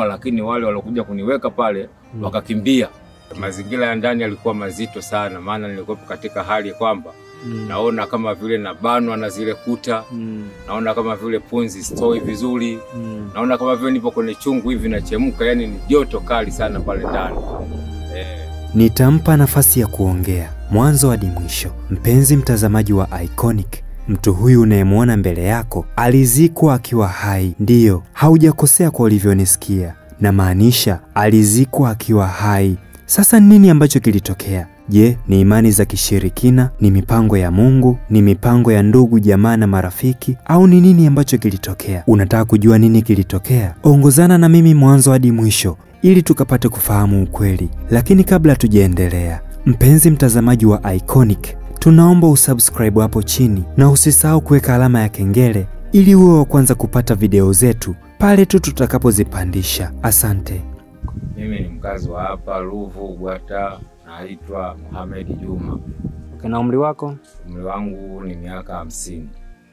kutoka, lakini wale waliokuja kuniweka pale wakakimbia. Mazingira ya ndani yalikuwa mazito sana, maana nilikuwa katika hali kwamba naona kama vile nabanwa na zile kuta, naona kama vile punzi stoi vizuri, naona kama vile nipo kwenye chungu hivi nachemka, yani ni joto kali sana pale ndani. Nitampa nafasi ya kuongea mwanzo hadi mwisho. Mpenzi mtazamaji wa Iconic, mtu huyu unayemwona mbele yako alizikwa akiwa hai. Ndiyo, haujakosea kwa ulivyonisikia. Na maanisha alizikwa akiwa hai. Sasa nini ambacho kilitokea? Je, ni imani za kishirikina? Ni mipango ya Mungu? Ni mipango ya ndugu, jamaa na marafiki? Au ni nini ambacho kilitokea? Unataka kujua nini kilitokea? Ongozana na mimi mwanzo hadi mwisho ili tukapate kufahamu ukweli. Lakini kabla tujaendelea, mpenzi mtazamaji wa Iconic, tunaomba usubscribe hapo chini na usisahau kuweka alama ya kengele ili uwe wa kwanza kupata video zetu pale tu tutakapozipandisha. Asante. Mimi ni mkazi wa hapa Ruvu Ugwata, naitwa Mohamed Juma. Na umri wako? Umri wangu ni miaka 50.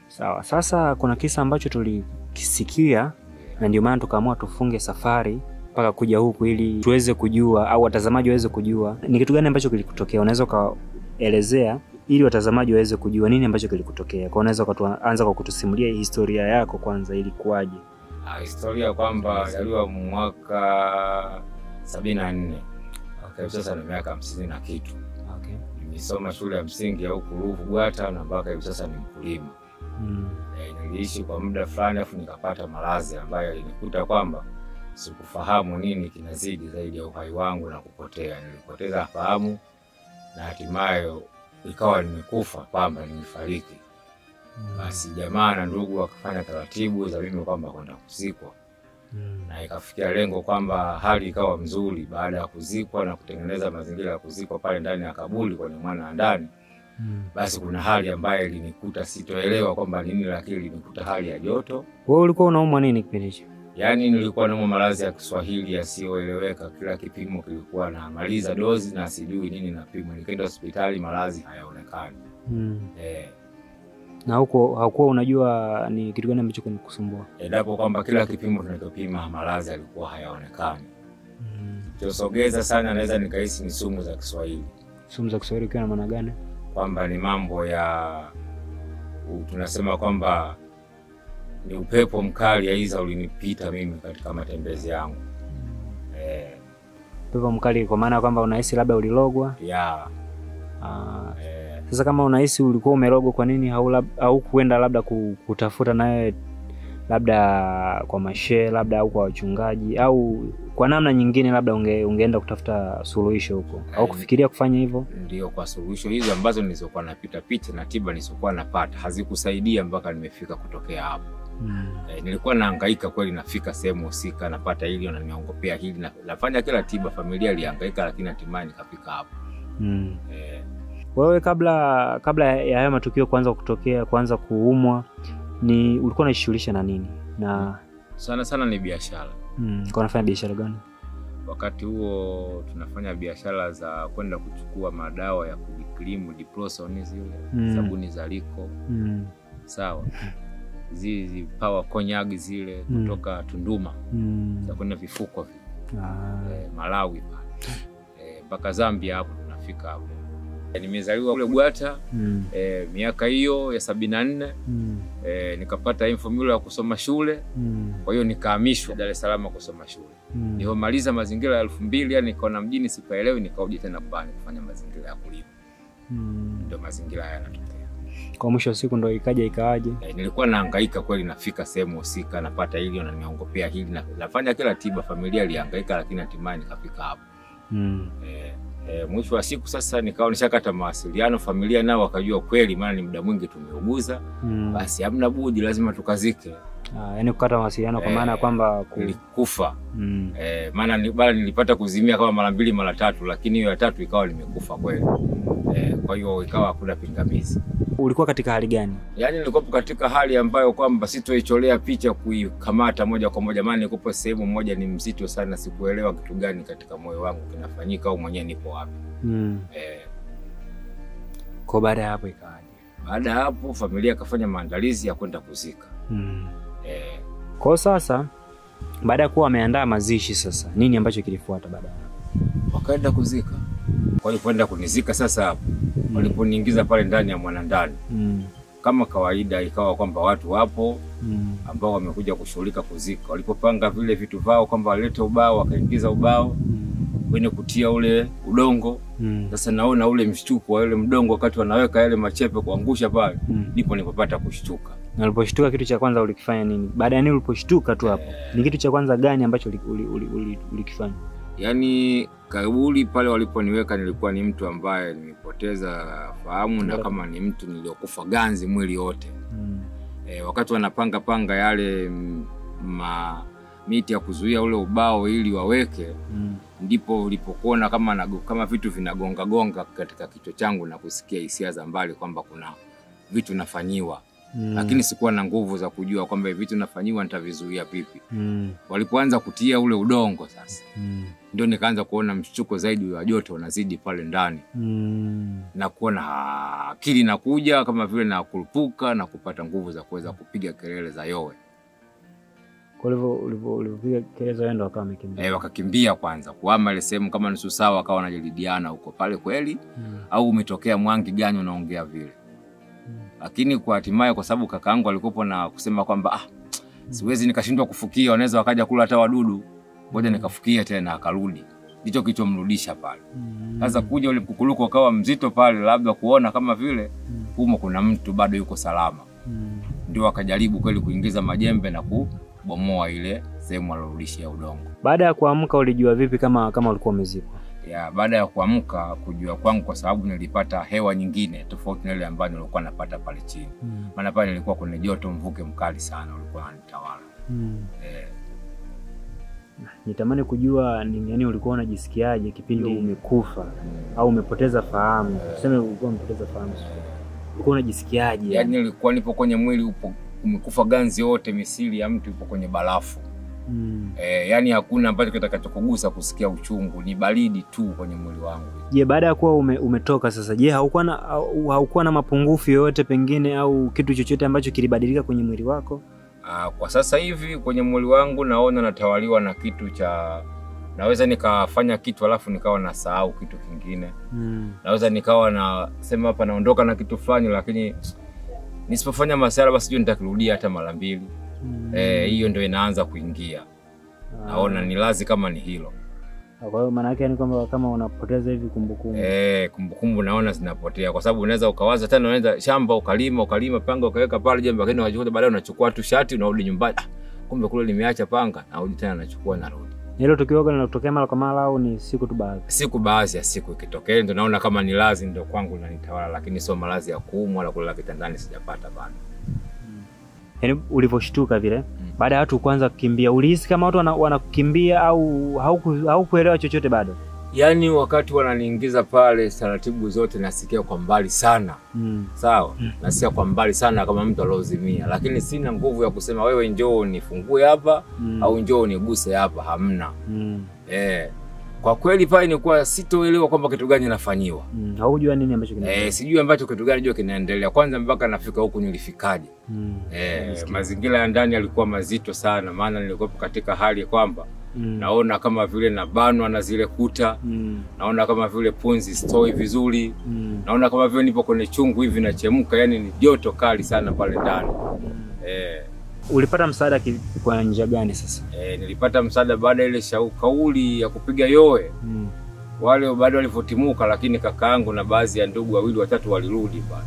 Sawa. Sasa kuna kisa ambacho tulikisikia na ndio maana tukaamua tufunge safari mpaka kuja huku ili tuweze kujua au watazamaji waweze kujua ni kitu gani ambacho kilikutokea. Unaweza kaelezea ili watazamaji waweze kujua nini ambacho kilikutokea. Kwa unaweza kuanza kwa kutusimulia historia yako kwanza ili kuaje? Historia kwamba nilizaliwa mwaka 74. Okay, sasa na miaka 50 na kitu. Okay. Nimesoma shule ya msingi ya huku Ruvu Ugwata na mpaka hivi sasa ni mkulima. Niliishi kwa muda fulani afu nikapata maradhi ambayo ilinikuta kwamba sikufahamu nini kinazidi zaidi ya uhai wangu na kupotea. Nilipoteza fahamu na hatimaye ikawa nimekufa, kwamba nimefariki. Basi jamaa na ndugu wakafanya taratibu za mimi kwamba kwenda kuzikwa. Na ikafikia lengo kwamba hali ikawa mzuri baada ya kuzikwa na kutengeneza mazingira ya kuzikwa pale ndani ya kaburi kwenye mwana wa ndani. Basi kuna hali ambayo ilinikuta sitoelewa kwamba nini, lakini ilinikuta hali ya joto. Wewe ulikuwa unaumwa nini kipindi hicho? Yaani nilikuwa naumwa maradhi ya Kiswahili yasiyoeleweka, kila kipimo kilikuwa na maliza dozi na sijui nini napimwa. Nikaenda hospitali maradhi hayaonekani. Na huko haukuwa unajua ni kitu gani ambacho kinikusumbua? Endapo kwamba kila kipimo tunachopima maradhi yalikuwa hayaonekani. Tusogeza sana naweza nikahisi ni sumu za Kiswahili. Sumu za Kiswahili kwa maana gani? Kwamba ni mambo ya tunasema kwamba ni upepo mkali aidha ulinipita mimi katika matembezi yangu. Upepo mkali kwa maana kwamba unahisi labda ulilogwa? Sasa kama unahisi ulikuwa umerogwa, kwa nini au kuenda labda kutafuta naye labda kwa mashehe labda au kwa wachungaji au kwa namna nyingine labda ungeenda kutafuta suluhisho huko au kufikiria kufanya hivyo? Ndio, kwa suluhisho hizo ambazo nilizokuwa napita na tiba nilizokuwa napata hazikusaidia mpaka nimefika kutokea hapo. Nilikuwa nahangaika kweli, nafika sehemu husika napata hili na niongopea hili na nafanya kila tiba, familia ilihangaika, lakini hatimaye nikafika hapo. Wewe kabla ya haya matukio kuanza kuumwa, ni ulikuwa unajishughulisha na nini? Na sana ni biashara. Kwa unafanya biashara gani? Wakati huo tunafanya biashara za kwenda kuchukua madawa ya kujiklimu, Diproson zile, sabuni za Liko. Sawa. Zizi power konyagi zile kutoka Tunduma. Za kwenda vifuko Malawi pale. Mpaka Zambia hapo tunafika hapo. Nimezaliwa kule Ugwata miaka hiyo ya 74. Nikapata information ya kusoma shule. Kwa hiyo nikahamishwa Dar es Salaam kusoma shule. Nilipomaliza mazingira ya 2000 yani nikaona mjini sipaelewi, nikauje tena pale kufanya mazingira ya kulima. Ndio mazingira haya yanatokea. Kwa mwisho wa siku ndio ikawaje? Nilikuwa nahangaika kweli, nafika sehemu husika napata hili na niongopea hili na nafanya kila tiba, familia ilihangaika, lakini hatimaye nikafika hapo. Mwisho wa siku sasa nikawa nishakata mawasiliano, familia nao wakajua kweli maana ni muda mwingi tumeuguza. Basi hamna budi, lazima tukazike. Yaani kukata mawasiliano kwa maana kwamba nilikufa. Maana nilipata kuzimia kama mara 2 mara 3, lakini hiyo ya 3 ikawa nimekufa kweli. Kwa hiyo ikawa hakuna pingamizi. Ulikuwa katika hali gani? Yaani nilikuwa katika hali ambayo kwamba sitoicholea picha kuikamata moja kwa moja, maana nilikuwa sehemu moja ni mzito sana, sikuelewa kitu gani katika moyo wangu kinafanyika au mwenyewe nipo wapi. Kwa baada ya hapo ikawaje? Baada ya hapo familia kafanya maandalizi ya kwenda kuzika. Kwa sasa Baada ya kuwa wameandaa mazishi sasa, nini ambacho kilifuata baada ya hapo? Wakaenda kuzika. Walipoenda kunizika sasa hapo, waliponiingiza pale ndani ya mwanandani. Kama kawaida ikawa kwamba watu wapo ambao wamekuja kushughulika kuzika. Walipopanga vile vitu vao kwamba walete ubao, wakaingiza ubao kwenye kutia ule udongo. Sasa naona ule mshtuko wa ule mdongo wakati wanaweka yale machepe kuangusha pale, ndipo nilipopata kushtuka. Na uliposhtuka kitu cha kwanza ulikifanya nini? Baada ya nini uliposhtuka tu hapo? Ni kitu cha kwanza gani ambacho ulikifanya? Yaani kaburi pale waliponiweka nilikuwa ni mtu ambaye nimepoteza fahamu na kama ni mtu niliokufa ganzi mwili wote. Wakati wanapanga yale miti ya kuzuia ule ubao ili waweke, ndipo ulipokuona kama vitu vinagonga katika kichwa changu na kusikia hisia za mbali kwamba kuna vitu nafanyiwa. Lakini sikuwa na nguvu za kujua kwamba vitu nafanyiwa nitavizuia vipi. Walipoanza kutia ule udongo sasa, ndio nikaanza kuona mshtuko zaidi wa joto unazidi pale ndani. Na kuona akili nakuja kama vile na kurupuka na kupata nguvu za kuweza kupiga kelele za yowe. Kwa hivyo ulipiga kelele za wendo wakawa wamekimbia. Wakakimbia kwanza kuhama ile sehemu kama nusu saa, wakawa wanajadiliana huko pale kweli au umetokea mwangi gani unaongea vile. Lakini kwa hatimaye kwa sababu kakaangu alikuwa na kusema kwamba siwezi nikashindwa kufukia, wanaweza wakaja kula hata wadudu. Ngoja nikafukia tena, akarudi. Ndicho kilichomrudisha pale. Sasa kuja ule mkukuluko ukawa mzito pale, labda kuona kama vile humo kuna mtu bado yuko salama. Ndio akajaribu kweli kuingiza majembe na kubomoa ile sehemu alorudishia udongo. Baada ya kuamka ulijua vipi kama ulikuwa umezikwa? Baada ya kuamka kujua kwangu kwa sababu nilipata hewa nyingine tofauti na ile ambayo nilikuwa napata pale chini. Maana pale nilikuwa kwenye joto mvuke mkali sana ulikuwa unanitawala. Nitamani kujua yani ulikuwa unajisikiaje kipindi umekufa au umepoteza fahamu. Tuseme ulikuwa umepoteza fahamu. Ulikuwa unajisikiaje? Yaani nilikuwa nipo kwenye mwili umekufa ganzi yote, misili ya mtu ipo kwenye barafu. Yaani hakuna ambacho kitakachokugusa kusikia uchungu, ni baridi tu kwenye mwili wangu. Je, baada ya kuwa umetoka sasa, je haukuwa na mapungufu yoyote pengine au kitu chochote ambacho kilibadilika kwenye mwili wako? Kwa sasa hivi kwenye mwili wangu naona natawaliwa na kitu cha, naweza nikafanya kitu alafu nikawa nasahau kitu kingine. Naweza nikawa nasema hapa naondoka na kitu fulani, lakini nisipofanya masala basi nitakirudia hata mara mbili. Hiyo ndio inaanza kuingia. Naona ni lazi kama ni hilo. Kwa hiyo maana yake ni kwamba kama unapoteza hivi kumbukumbu. Kumbukumbu naona zinapotea kwa sababu unaweza ukawaza tena, unaweza shamba ukalima panga ukaweka pale jembe, lakini unajikuta baadaye unachukua tu shati unarudi nyumbani. Kumbe kule nimeacha panga, narudi tena nachukua narudi. Hilo tukio gani linatokea mara kwa mara au ni siku tu baadhi? Siku baadhi ya siku ikitokea ndio naona kama ni lazi ndio kwangu linanitawala, lakini sio malazi ya kuumwa wala kulala kitandani sijapata bado. Yaani uliposhtuka vile, baada ya watu kuanza kukimbia, ulihisi kama watu wanakukimbia au haukuelewa chochote bado? Yaani wakati wananiingiza pale taratibu zote nasikia kwa mbali sana. Sawa? Nasikia kwa mbali sana kama mtu aliozimia, lakini sina nguvu ya kusema wewe njoo nifungue hapa au njoo niguse hapa, hamna. Kwa kweli pale nilikuwa sitoelewa kwamba kitu gani nafanyiwa. Haujua nini ambacho kinaendelea? Sijui ambacho kitu gani ndio kinaendelea. Kwanza mpaka nafika huku nilifikaje. Mazingira ya ndani yalikuwa mazito sana, maana nilikuwa katika hali kwamba naona kama vile nabanwa na zile kuta. Naona kama vile punzi stoi vizuri. Naona kama vile nipo kwenye chungu hivi nachemka, yani ni joto kali sana pale ndani. Ulipata msaada kwa njia gani sasa? Nilipata msaada baada ile kauli ya kupiga yowe. Wale bado walivotimuka, lakini kakaangu na baadhi ya ndugu wawili watatu walirudi bado.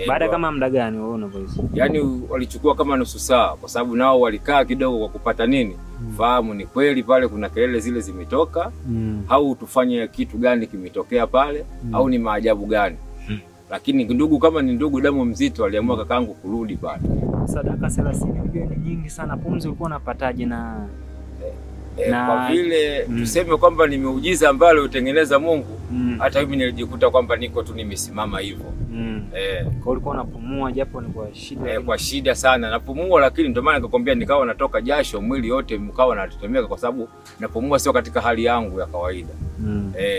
Baada kama muda gani wewe unavyohisi? Yaani walichukua kama nusu saa kwa sababu nao walikaa kidogo kwa kupata nini? Fahamu ni kweli pale kuna kelele zile zimetoka au tufanye kitu gani kimetokea pale au ni maajabu gani. Lakini ndugu kama ni ndugu damu mzito aliamua kakaangu kurudi bado. Sadaka 30 ni nyingi sana, pumzi ulikuwa unapataje na kwa vile tuseme kwamba ni miujiza ambayo utengeneza Mungu, hata mimi nilijikuta kwamba niko tu nimesimama hivyo. Kwa ulikuwa unapumua japo ni kwa shida. Kwa shida sana napumua, lakini ndio maana nikakwambia nikawa natoka jasho mwili yote mkao natetemeka kwa sababu napumua sio katika hali yangu ya kawaida.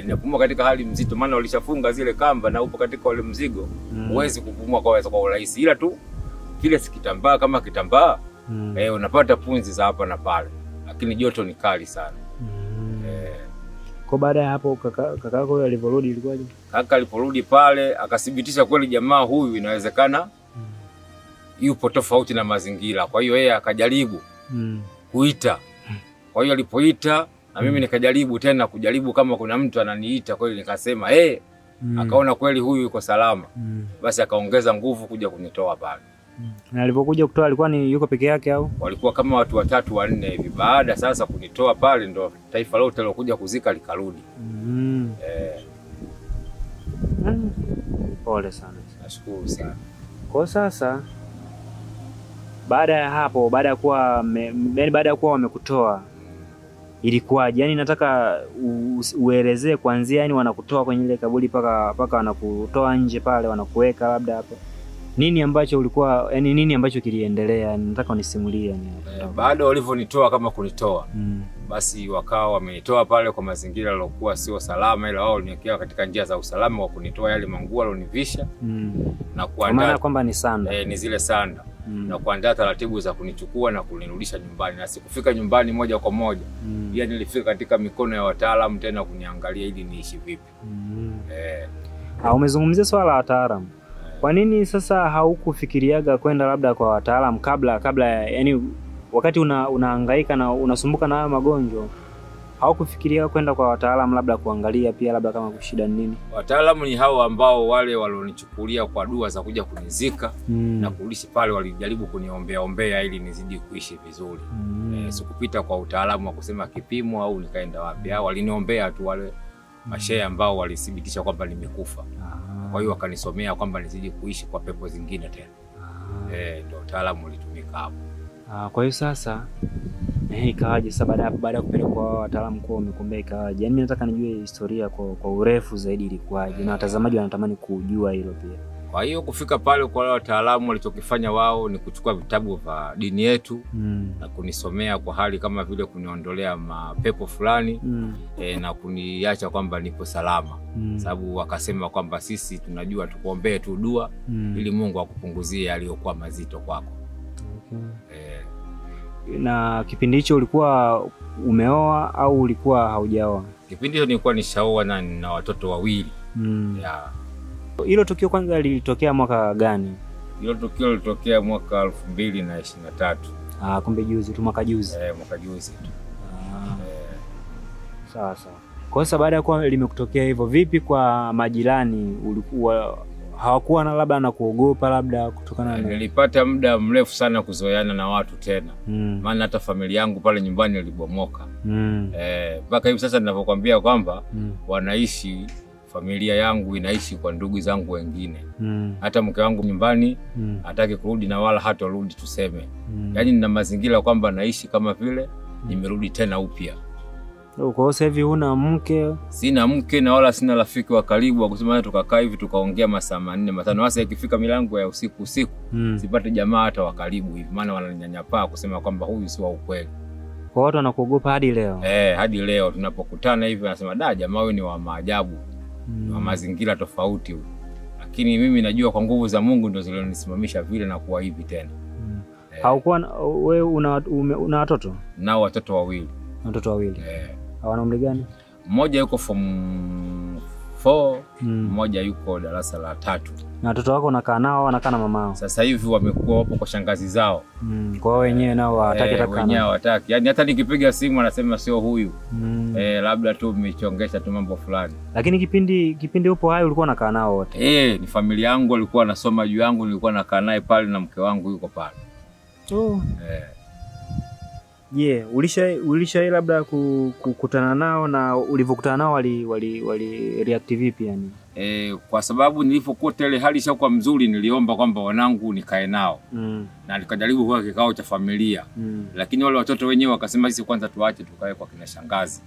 Napumua katika hali mzito, maana walishafunga zile kamba na upo katika wale mzigo. Huwezi kupumua kwa urahisi, ila tu kile sikitambaa kama kitambaa unapata punzi za hapa na pale. lakini joto ni kali sana. Kwa baada ya hapo kaka yako yule aliporudi ilikuwaje? Kaka aliporudi pale akathibitisha kweli jamaa huyu inawezekana yupo tofauti na mazingira. Kwa hiyo yeye akajaribu kuita. Kwa hiyo alipoita na mimi nikajaribu tena kujaribu kama kuna mtu ananiita, kwa hiyo nikasema akaona kweli huyu yuko salama. Basi akaongeza nguvu kuja kunitoa pale. Na alipokuja kutoa alikuwa ni yuko peke yake au? Walikuwa kama watu 3 4 hivi. Baada sasa kunitoa pale ndo taifa lote lilokuja kuzika likarudi. Pole sana. Nashukuru sana. Kwa sasa baada ya hapo, baada ya kuwa wamekutoa ilikuwaje? Yani nataka uelezee kuanzia yani wanakutoa kwenye ile kaburi paka wanakutoa nje pale wanakuweka labda hapo. Nini ambacho ulikuwa yani nini ambacho kiliendelea? Nataka unisimulie yani. Baada walivyonitoa kama kunitoa basi wakawa wamenitoa pale kwa mazingira yaliokuwa sio salama, ila wao waliniwekea katika njia za usalama kwa kunitoa yale manguo alonivisha na kuandaa maana kwamba ni sanda. Ni zile sanda na kuandaa taratibu za kunichukua na kunirudisha nyumbani. Na sikufika nyumbani moja kwa moja. Yani nilifika katika mikono ya wataalamu tena kuniangalia ili niishi vipi. Umezungumzia swala la wataalamu. Kwa nini sasa haukufikiriaga kwenda labda kwa wataalamu kabla yani wakati unahangaika na unasumbuka na magonjwa? Haukufikiria kwenda kwa wataalamu labda kuangalia pia labda kama kushida nini? Wataalamu ni hao ambao wale walionichukulia kwa dua za kuja kunizika na kurudisha pale, walijaribu kuniombea ili nizidi kuishi vizuri. Sikupita kwa utaalamu wa kusema kipimo au nikaenda wapi. Hao waliniombea tu wale mashehe ambao walithibitisha kwamba nimekufa. Kwa hiyo wakanisomea kwamba nizidi kuishi kwa pepo zingine tena. Ndio utaalamu ulitumika hapo. Kwa hiyo sasa ikawaje sasa baada ya kupelekwa kwa wataalamu kwa umekumbea ikawaje? Yaani mimi nataka nijue historia kwa urefu zaidi ilikuwaje na watazamaji wanatamani kujua hilo pia. Kwa hiyo kufika pale kwa wale wataalamu walichokifanya wao ni kuchukua vitabu vya dini yetu na kunisomea kwa hali kama vile kuniondolea mapepo fulani na kuniacha kwamba nipo salama. Sababu wakasema kwamba sisi tunajua tukuombee tu dua ili Mungu akupunguzie aliyokuwa mazito kwako. Na kipindi hicho ulikuwa umeoa au ulikuwa haujaoa? Kipindi hicho nilikuwa nishaoa na watoto 2. Hilo tukio kwanza lilitokea mwaka gani? Hilo tukio lilitokea mwaka 2023. Kumbe juzi tu, mwaka juzi. Mwaka juzi tu. Sawa. Kwa sababu baada ya kuwa limekutokea hivyo, vipi kwa majirani? Ulikuwa hawakuwa na labda na kuogopa labda kutokana na nilipata muda mrefu sana kuzoeana na watu tena. Maana hata familia yangu pale nyumbani ilibomoka. Mpaka hivi sasa ninapokuambia kwamba wanaishi, familia yangu inaishi kwa ndugu zangu wengine. Hata mke wangu nyumbani hataki kurudi na wala hatarudi tuseme. Yaani nina mazingira kwamba naishi kama vile nimerudi tena upya. Kwa sasa hivi huna mke? Sina mke na wala sina rafiki wa karibu wa kusema tukakaa hivi tukaongea masaa 4 5. Hasa ikifika milango ya usiku sipate jamaa hata wa karibu hivi, maana wananinyanyapaa kusema kwamba huyu si wa ukweli. Kwa watu wanakuogopa hadi leo? Hadi leo tunapokutana hivi wanasema jamaa huyu ni wa maajabu. Wa mazingira tofauti huyu. Lakini mimi najua kwa nguvu za Mungu ndio zilizonisimamisha vile na kuwa hivi tena. Haukuwa wewe una watoto? Nao watoto 2. Watoto 2. Hawana umri gani? Mmoja yuko form 4, mmoja yuko darasa la 3. Na watoto wako unakaa nao, wanakaa na mamao? Sasa hivi wamekuwa wapo kwa shangazi zao. Kwa wenyewe nao hawataki taka. Wenyewe hawataki. Yaani hata nikipiga simu anasema sio huyu. Labda tu umechongesha tu mambo fulani. Lakini kipindi upo hai ulikuwa unakaa nao wote? Ni familia yangu walikuwa nasoma juu yangu, nilikuwa nakaa naye pale na mke wangu yuko pale. Ulisha labda kukutana nao, na ulivyokutana nao wali react vipi yani? Kwa sababu nilipokuta ile hali ishakuwa mzuri, niliomba kwamba wanangu nikae nao. Na nikajaribu kwa kikao cha familia. Lakini wale watoto wenyewe wakasema sisi kwanza tuache tukae kwa kina shangazi.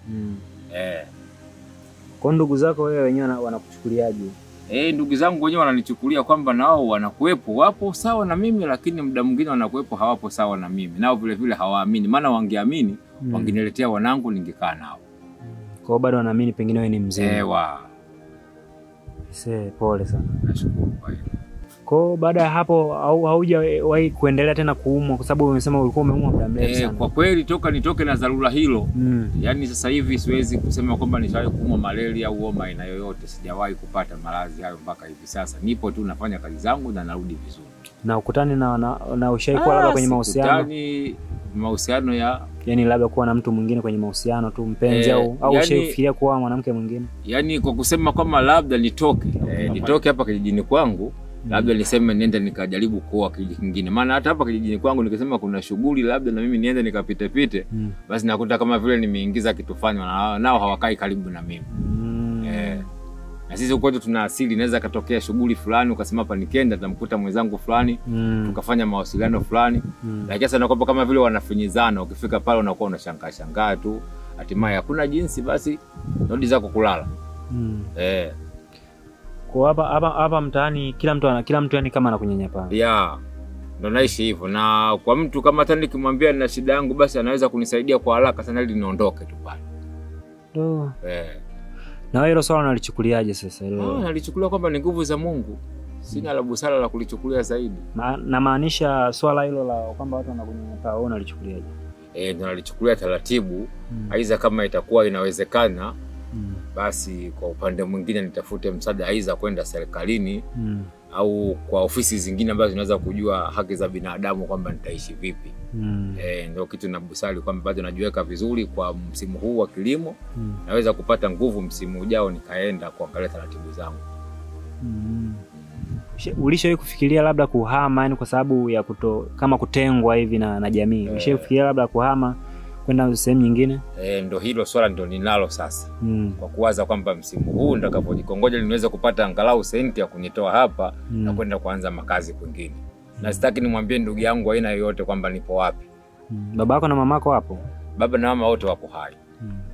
Kwa ndugu zako wewe wenyewe wanakuchukuliaje? Ndugu zangu wenyewe wananichukulia kwamba nao wanakuepo wapo sawa na mimi, lakini muda mwingine wanakuepo hawapo sawa na mimi. Nao vile vile hawaamini, maana wangeamini wangeniletea wanangu ningekaa nao. Kwa bado wanaamini pengine wewe ni mzee. Pole sana. Nashukuru kwa hiyo. Kwa baada ya hapo haujawahi kuendelea tena kuumwa kwa sababu umesema ulikuwa umeumwa muda mrefu sana? Kwa kweli toka nitoke na dharura hilo, yani sasa hivi siwezi kusema kwamba nishawahi kuumwa malaria au homa aina yoyote. Sijawahi kupata maradhi hayo mpaka hivi sasa. Nipo tu nafanya kazi zangu na narudi vizuri. Na ukutani na ushaikuwa labda kwenye mahusiano? Ukutani mahusiano ya yani labda kuwa na mtu mwingine kwenye mahusiano tu mpenzi au ushafikiria kuwa mwanamke mwingine? Yani kwa kusema kama labda nitoke hapa kijijini kwangu, labda niseme niende nikajaribu kuoa kijiji kingine. Maana hata hapa kijijini kwangu nikisema kuna shughuli labda na mimi niende nikapite basi nakuta kama vile nimeingiza kitu fanywa nao hawakai karibu na mimi. Na sisi kwetu tuna asili, inaweza katokea shughuli fulani ukasema hapa nikenda nitamkuta mwenzangu fulani tukafanya mawasiliano fulani. Lakini sasa nakuwa kama vile wanafinyizana, ukifika pale unakuwa unashangaa tu, hatimaye hakuna jinsi, basi rudi zako kulala. Kwa hapa mtaani kila mtu yani kama anakunyanyapaa. Ndo naishi hivyo. Na kwa mtu kama hata nikimwambia nina shida yangu basi anaweza kunisaidia kwa haraka sana ili niondoke tu pale. Na wewe hilo swala unalichukuliaje sasa? Nalichukulia kwamba ni nguvu za Mungu. Sina la busara la kulichukulia zaidi. Na maanisha swala hilo la kwamba watu wanakunyanyapaa, wewe unalichukuliaje? Ndo nalichukulia taratibu. Aiza kama itakuwa inawezekana, basi kwa upande mwingine nitafute msaada aiza kwenda serikalini au kwa ofisi zingine ambazo zinaweza kujua haki za binadamu kwamba nitaishi vipi. Ndio kitu na busara kwamba bado najiweka vizuri kwa msimu huu wa kilimo. Naweza kupata nguvu msimu ujao nikaenda kuangalia taratibu zangu. Ulishawahi kufikiria labda kuhama, yani kwa sababu ya kama kutengwa hivi na jamii? Ulishawahi kufikiria labda kuhama kwenda sehemu nyingine? Ndio hilo swala ndio ninalo sasa. Kwa kuwaza kwamba msimu huu nitakapojikongoja niweze kupata angalau senti ya kunitoa hapa na kwenda kuanza makazi kwingine. Na sitaki nimwambie ndugu yangu aina yoyote kwamba nipo wapi. Babako na mamako wapo? Baba na mama wote wapo hai.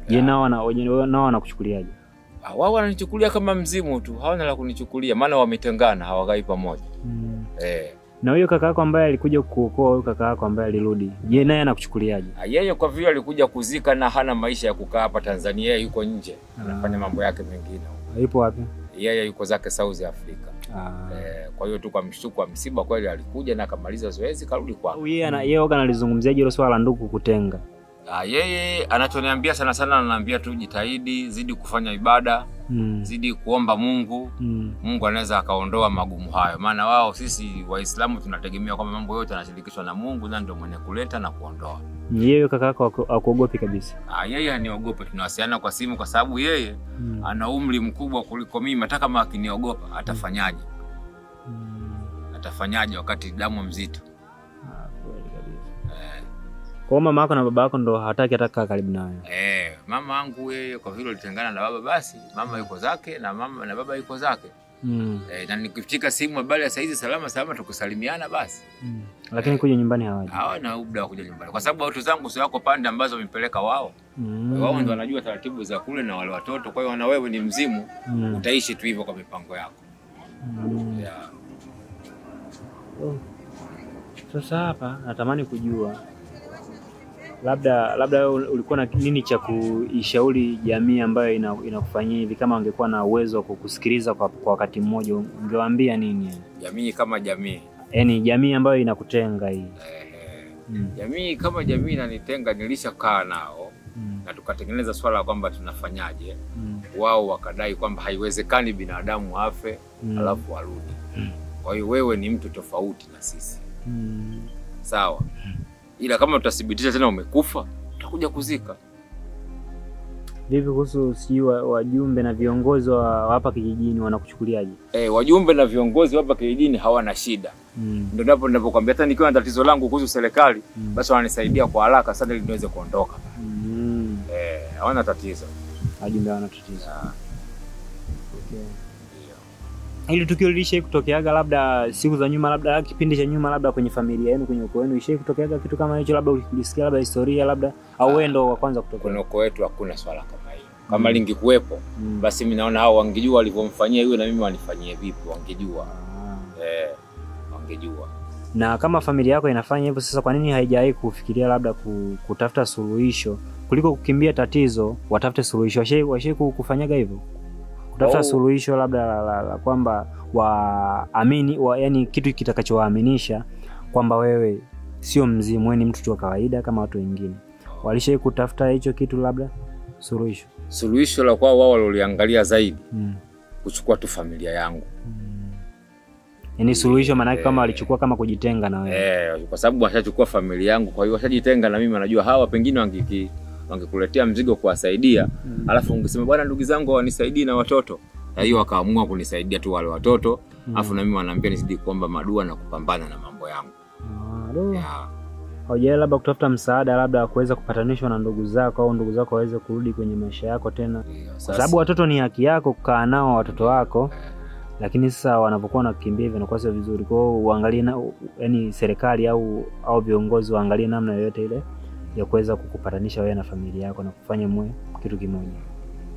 Je, nao wanakuchukuliaje? Wao wananichukulia kama mzimu tu, hawana la kunichukulia maana wametengana, hawakai pamoja. Na huyo kaka yako ambaye alikuja kukuokoa, huyo kaka yako ambaye alirudi, je, naye anakuchukuliaje? Yeye kwa vile alikuja kuzika na hana maisha ya kukaa hapa Tanzania, yeye yuko nje, anafanya mambo yake mengine. Yupo wapi? Yeye yuko zake South Africa. Kwa hiyo tu kwa mshtuko wa msiba kweli alikuja na akamaliza zoezi karudi kwao. Yeye oga analizungumziaje hilo swala la ndugu kutenga? Yeye anachoniambia sana ananiambia tu jitahidi, zidi kufanya ibada, zidi kuomba Mungu. Mungu anaweza akaondoa magumu hayo. Maana wao sisi Waislamu tunategemea kwamba mambo yote yanashirikishwa na Mungu na ndio mwenye kuleta na kuondoa. Yeye kaka yako akuogopi kabisa? Yeye aniogopa, tunawasiliana kwa simu kwa sababu yeye ana umri mkubwa kuliko mimi. Hata kama akiniogopa atafanyaje? Atafanyaje wakati damu mzito? Kwa mama yako na baba yako ndo hataki hata karibu nawe? Mama yangu yeye kwa vile alitengana na baba, basi mama yuko zake na mama na baba yuko zake. Na nikifika simu habari ya saizi salama tukusalimiana basi. Lakini kuja nyumbani hawaji? Hawana muda wa kuja nyumbani kwa sababu watu zangu sio wako pande ambazo wamepeleka wao. Wao ndio wanajua taratibu za kule na wale watoto. Kwa hiyo na wewe ni mzimu, utaishi tu hivyo kwa mipango yako. Sasa hapa natamani kujua labda ulikuwa na nini cha kuishauri jamii ambayo inakufanyia hivi, kama ungekuwa na uwezo wa kukusikiliza kwa wakati mmoja, ungewaambia nini? Jamii kama jamii. Yaani jamii ambayo inakutenga hii. Jamii kama jamii inanitenga, nilishakaa nao na tukatengeneza swala kwamba tunafanyaje. Wao wakadai kwamba haiwezekani binadamu afe alafu arudi. Kwa hiyo wewe ni mtu tofauti na sisi. Sawa. Ila kama tutathibitisha tena umekufa, tutakuja kuzika. Vipi kuhusu wajumbe na viongozi wa hapa kijijini wanakuchukuliaje? Wajumbe na viongozi hapa kijijini hawana shida. Ndio ninapokuambia hata nikiwa na tatizo langu kuhusu serikali, basi wananisaidia kwa haraka sana ili niweze kuondoka. Hawana tatizo. Wajumbe hawana tatizo. Hili tukio lilishawahi kutokeaga labda siku za nyuma, labda kipindi cha nyuma, labda kwenye familia yenu, kwenye ukoo wenu ilishawahi kutokeaga kitu kama hicho, labda ulisikia labda historia labda, au wewe ndo wa kwanza kutokea? Kwenye ukoo wetu hakuna swala kama hilo. Kama lingekuepo, basi mimi naona hao wangejua walivyomfanyia yule na mimi wanifanyie vipi, wangejua. Wangejua. Na kama familia yako inafanya hivyo sasa, kwa nini haijawahi kufikiria labda kutafuta suluhisho kuliko kukimbia tatizo, watafute suluhisho? Washawahi kufanyaga hivyo? kutafuta suluhisho labda la kwamba waamini yani kitu kitakachowaaminisha kwamba wewe sio mzimu, wewe ni mtu tu wa kawaida kama watu wengine. Walishai kutafuta hicho kitu labda suluhisho la kwao wao waliangalia zaidi kuchukua tu familia yangu. Yaani suluhisho maana yake kama walichukua kama kujitenga na wewe. Kwa sababu washachukua familia yangu, kwa hiyo washajitenga na mimi, wanajua hawa pengine wangekuletea mzigo kuwasaidia, alafu ungesema bwana ndugu zangu wanisaidie na watoto. Na hiyo wakaamua kunisaidia tu wale watoto, alafu na mimi wananiambia nizidi kuomba madua na kupambana na mambo yangu. Haujaje labda kutafuta msaada labda kuweza kupatanishwa na ndugu zako au ndugu zako waweze kurudi kwenye maisha yako tena? Kwa sababu watoto ni haki yako kukaa nao watoto wako. Lakini sasa wanapokuwa nakimbia hivyo inakuwa sio vizuri. Kwa hiyo uangalie yani serikali au viongozi waangalie namna yoyote ile ya kuweza kukupatanisha wewe na familia yako na kufanya mwe kitu kimoja.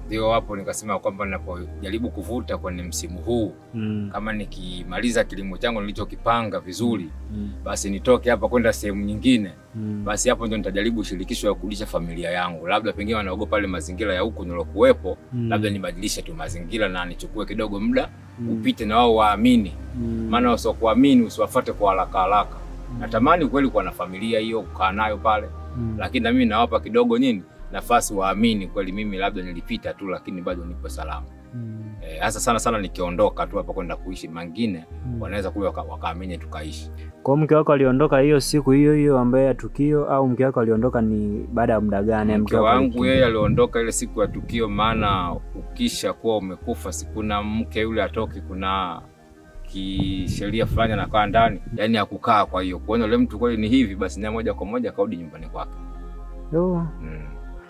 Ndio hapo nikasema kwamba ninapojaribu kuvuta kwenye msimu huu kama nikimaliza kilimo changu nilichokipanga vizuri basi nitoke hapa kwenda sehemu nyingine, basi hapo ndio nitajaribu shirikisho ya kurudisha familia yangu. Labda pengine wanaogopa pale mazingira ya huko nilokuepo, labda nibadilishe tu mazingira na nichukue kidogo muda upite na wao waamini. Maana usipokuamini usiwafuate kwa haraka. Natamani kweli kuwa na familia hiyo kukaa nayo pale, lakini na mimi nawapa kidogo nafasi waamini kweli mimi labda nilipita tu lakini bado nipo salama. Hasa sana nikiondoka tu hapa kwenda kuishi mangine, wanaweza kule wakaamini tukaishi. Kwa mke wako aliondoka hiyo siku hiyo ambaye ya tukio, au mke wako aliondoka ni baada ya muda gani? Mke wangu yeye aliondoka ile siku ya tukio, maana ukisha kuwa umekufa sikuna mke yule atoki, kuna kisheria fulani anakaa ndani, yani hakukaa. Kwa hiyo kuona yule mtu kweli ni hivi, basi na moja kwa moja kaudi nyumbani kwake.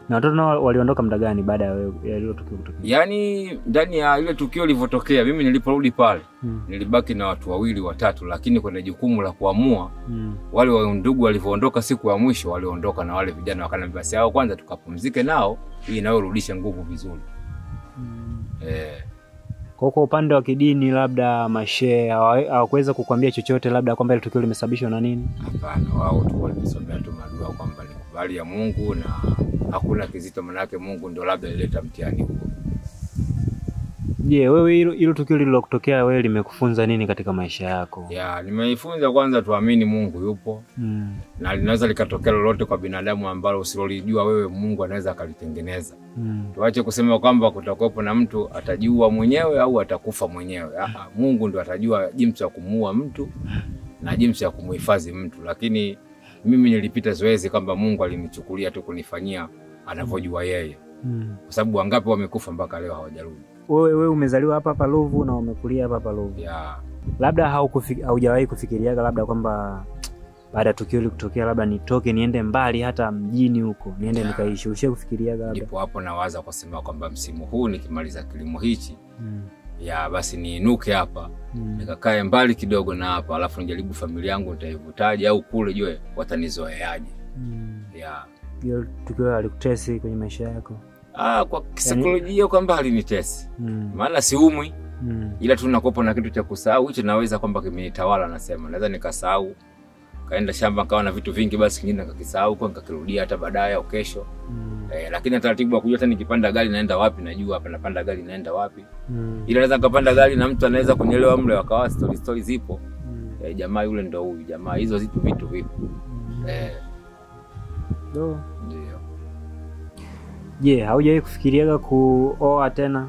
Na watoto nao waliondoka muda gani baada ya ile tukio kutokea? Yaani ndani ya ile tukio lilivyotokea, mimi niliporudi pale nilibaki na watu 2 watatu, lakini kwenye jukumu la kuamua wale wa ndugu walivyoondoka siku ya mwisho, waliondoka na wale vijana wakaniambia basi hao kwanza tukapumzike nao ili nao rudishe nguvu vizuri. Kwa upande wa kidini labda mashehe hawakuweza kukuambia chochote labda kwamba ile tukio limesababishwa na nini? Hapana, wao tu walisomea tu madua kwamba ni kubali ya Mungu na hakuna kizito, manake Mungu ndio labda ileta mtihani huko. Wewe hilo tukio lililokutokea wewe limekufunza nini katika maisha yako? Nimejifunza kwanza tuamini Mungu yupo. Na linaweza likatokea lolote kwa binadamu ambalo usilolijua wewe, Mungu anaweza akalitengeneza. Tuache kusema kwamba kutakuwepo na mtu atajua mwenyewe au atakufa mwenyewe. Mungu ndio atajua jinsi ya kumuua mtu na jinsi ya kumhifadhi mtu. Lakini mimi nilipita zoezi kwamba Mungu alinichukulia tu kunifanyia anavyojua yeye. Kwa sababu wangapi wamekufa mpaka leo hawajarudi. Wewe umezaliwa hapa Ruvu na umekulia hapa Ruvu. Labda haujawahi kufikiria labda kwamba baada ya tukio kutokea labda nitoke niende mbali hata mjini huko niende nikaishi? Ushawahi kufikiria labda? Ndipo hapo nawaza kusema kwamba msimu huu nikimaliza kilimo hichi basi niinuke hapa nikakae mbali kidogo na hapa, alafu nijaribu familia yangu nitaivutaje au kule jue watanizoeaje. Hiyo tukio alikutesi kwenye maisha yako? Kwa kisaikolojia kwa mbali ni tesi. Maana siumwi. Ila tunakopa na kitu cha kusahau, hicho naweza kwamba kimenitawala. Nasema naweza nikasahau kaenda shamba kawa na vitu vingi, basi kingine nikakisahau kwa nikakirudia hata baadaye au kesho. Lakini taratibu wa kujua hata nikipanda gari naenda wapi, najua hapa napanda gari naenda wapi. Ila naweza kapanda gari na mtu anaweza kunielewa mle, wakawa story zipo. Jamaa yule ndo huyu, jamaa hizo zitu vitu vipo. Ndio. Haujawahi kufikiria kuoa tena?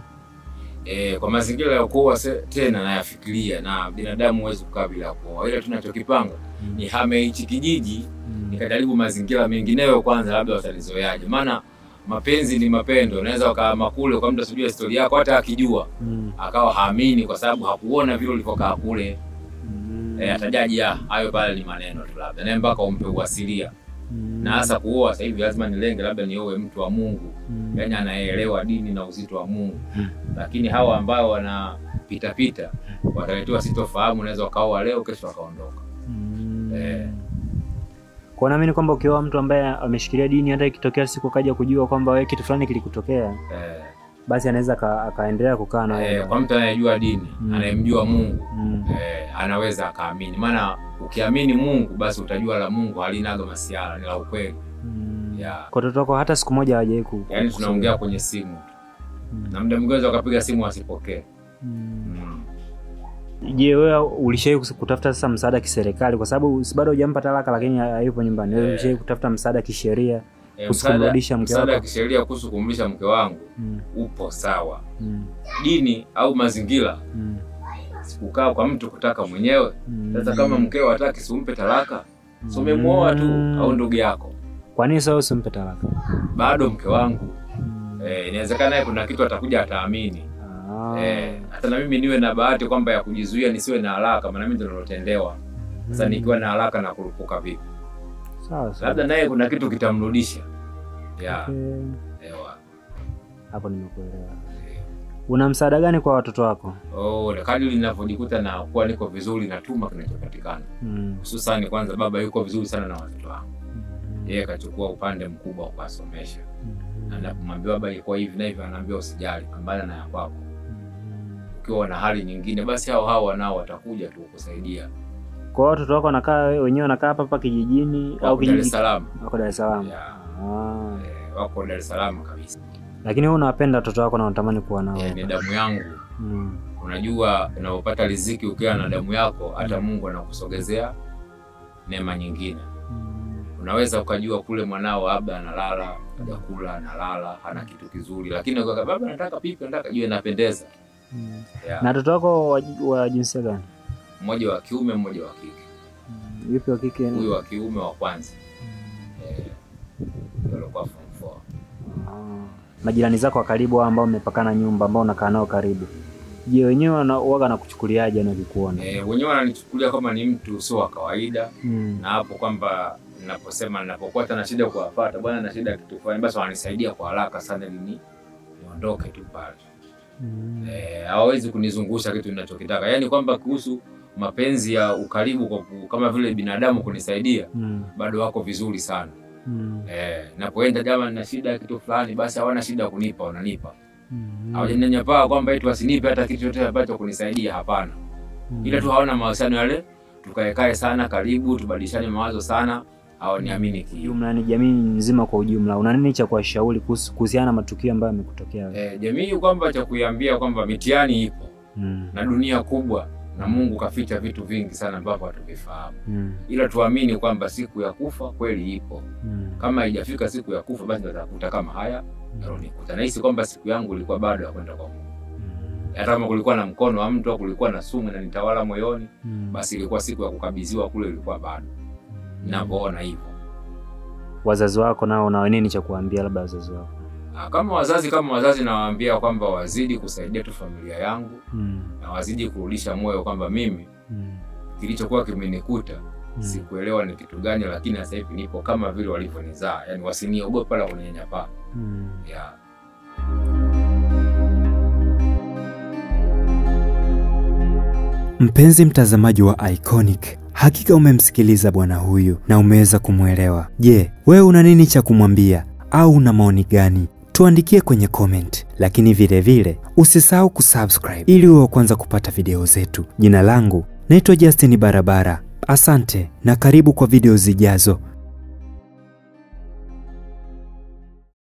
Kwa mazingira ya kuoa tena nayafikiria, na binadamu huwezi kukaa bila kuoa. Ila tunachokipanga ni hame hichi kijiji nikajaribu mazingira mengineyo kwanza, labda watalizoeaje. Maana mapenzi ni mapendo, unaweza ukaama kule kwa mtu asijue historia yako hata akijua akawa haamini kwa sababu hakuona vile ulivyokaa kule. Atajaji hayo pale ni maneno tu labda, na mpaka umpe uasilia. Na hasa kuoa sasa hivi lazima nilenge labda nioe mtu wa Mungu, yani anaelewa dini na uzito wa Mungu. Lakini hawa ambao wanapita wataletewa sitofahamu, unaweza kaoa leo kesho akaondoka. Kwa naamini kwamba ukioa mtu ambaye ameshikilia dini, hata ikitokea siku kaja kujua kwamba wewe kitu fulani kilikutokea, basi anaweza akaendelea kukaa na wewe. Kwa mtu anayejua dini, anayemjua Mungu, anaweza akaamini. Maana ukiamini Mungu basi utajua la Mungu halinaga masiara, ni la ukweli. Kwa watoto wako hata siku moja hawajawahi yani tunaongea kwenye simu. Na muda mwingine ukapiga simu asipokee. Je, wewe ulishawahi kutafuta sasa msaada kiserikali kwa sababu bado hujampa talaka lakini hayupo nyumbani? Wewe ulishawahi kutafuta msaada kisheria kumrudisha mke wako? Msaada kisheria kuhusu kumrudisha mke wangu upo sawa. Dini au mazingira sikukaa kwa mtu kutaka mwenyewe. Sasa kama mkeo hataki simpe talaka, so umemuoa tu au ndugu yako. Kwa nini sasa usimpe talaka? Bado mke wangu. Inawezekana kuna kitu atakuja ataamini. Hata na mimi niwe na bahati kwamba ya kujizuia nisiwe na haraka, maana mimi ndo nilotendewa. Sasa nikiwa na haraka na kurupuka vipi? Sawa. Labda naye kuna kitu kitamrudisha. Hapo nimekuelewa. Una msaada gani kwa watoto wako? Kadri ninavyojikuta na kuwa niko vizuri na tuma kinachopatikana. Hususan kwanza baba yuko vizuri sana na watoto wangu. Yeye kachukua upande mkubwa kuwasomesha. Anapomwambia baba iko hivi na hivi anaambia usijali, pambana na yako. Ukiwa na hali nyingine basi hao wanao watakuja tu kukusaidia. Kwa watoto wako wanakaa wenyewe wanakaa hapa kijijini au kijiji? Dar es Salaam. Wako Dar es Salaam. Wako Dar es Salaam kabisa. Lakini wewe unawapenda watoto wako na unatamani kuwa nao? Ni damu yangu. Unajua unapopata riziki ukiwa na damu yako, hata Mungu anakusogezea neema nyingine. Unaweza ukajua kule mwanao labda analala, hajakula, analala, hana kitu kizuri, lakini ukaka baba nataka pipi, nataka jue inapendeza. Na watoto wako wa jinsia gani? Mmoja wa kiume, mmoja wa kike. Yupi wa kike? Huyu wa kiume wa kwanza. Ndio kwa form 4. Majirani zako wa karibu ambao mmepakana nyumba ambao unakaa nao karibu, je, wenyewe wanaoga na kuchukuliaje na vikuona? Wenyewe wananichukulia kama ni mtu sio wa kawaida. Na hapo kwamba ninapokuwa na shida kuwapata, bwana na shida kitu fulani, basi wananisaidia kwa haraka sana ili niondoke tu pale. Hawezi kunizungusha kitu ninachokitaka. Yaani kwamba kuhusu mapenzi ya ukaribu kama vile binadamu kunisaidia, bado wako vizuri sana. Napoenda jamaa na shida kitu fulani, basi hawana shida kunipa, wananipa. Hawajaninyapaa kwamba eti wasinipe hata kitu chochote ambacho kunisaidia, hapana. Ila tu hawana mahusiano yale tukaekae sana karibu, tubadilishane mawazo sana, au niamini jumla. Ni jamii nzima kwa ujumla, una nini cha kuwashauri kuhusiana na matukio ambayo yamekutokea wewe? Jamii kwamba cha kuiambia kwamba mitihani ipo na dunia kubwa na Mungu kaficha vitu vingi sana ambavyo hatuvifahamu. Ila tuamini kwamba siku ya kufa kweli ipo. Kama haijafika siku ya kufa basi tutakuta kama haya yanonikuta. Nahisi kwamba siku yangu ilikuwa bado ya kwenda kwa Mungu. Hata kama kulikuwa na mkono wa mtu au kulikuwa na sumu na nitawala moyoni, basi ilikuwa siku ya kukabidhiwa kule ilikuwa bado. Ninapoona hivyo. Wazazi wako nao una nini cha kuambia labda wazazi wako? Kama wazazi nawaambia kwamba wazidi kusaidia tu familia yangu, na wazidi kurudisha moyo kwamba mimi kilichokuwa kimenikuta sikuelewa ni kitu gani, lakini sasa hivi nipo kama vile walivyonizaa. Yaani wasiniogope wala kuninyanyapaa. Mpenzi mtazamaji wa Iconic, hakika umemsikiliza bwana huyu na umeweza kumwelewa. Je, wewe una nini cha kumwambia au una maoni gani? Tuandikie kwenye comment, lakini vile vile usisahau kusubscribe ili uwe wa kwanza kupata video zetu. Jina langu naitwa Justin Barabara. Asante na karibu kwa video zijazo.